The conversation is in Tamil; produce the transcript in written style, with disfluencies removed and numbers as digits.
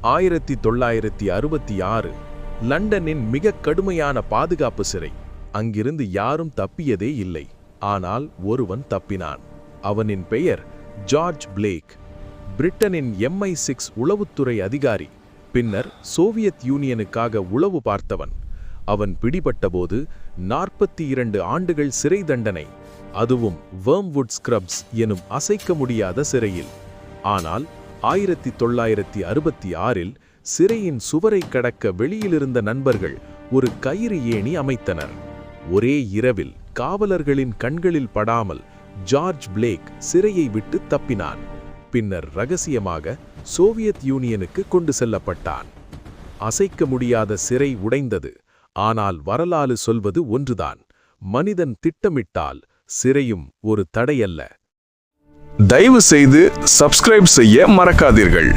1966 லண்டனின் மிக கடுமையான பாதுகாப்பு சிறை. அங்கிருந்து யாரும் தப்பியதே இல்லை. ஆனால் ஒருவன் தப்பினான். அவனின் பெயர் ஜார்ஜ் பிளேக். பிரிட்டனின் MI6 உளவுத்துறை அதிகாரி. பின்னர் சோவியத் யூனியனுக்காக உளவு பார்த்தவன். அவன் பிடிபட்டபோது 42 ஆண்டுகள் சிறை தண்டனை, அதுவும் வேர்ம்வுட் ஸ்க்ரப்ஸ் எனும் அசைக்க முடியாத சிறையில். ஆனால் 1966 சிறையின் சுவரை கடக்க வெளியிலிருந்த நண்பர்கள் ஒரு கயிறு ஏணி அமைத்தனர். ஒரே இரவில் காவலர்களின் கண்களில் படாமல் ஜார்ஜ் பிளேக் சிறையை விட்டு தப்பினான். பின்னர் ரகசியமாக சோவியத் யூனியனுக்கு கொண்டு செல்லப்பட்டான். அசைக்க முடியாத சிறை உடைந்தது. ஆனால் வரலாறு சொல்வது ஒன்றுதான்: மனிதன் திட்டமிட்டால் சிறையும் ஒரு தடையல்ல. தயவு செய்து சப்ஸ்கிரைப் செய்ய மறக்காதீர்கள்.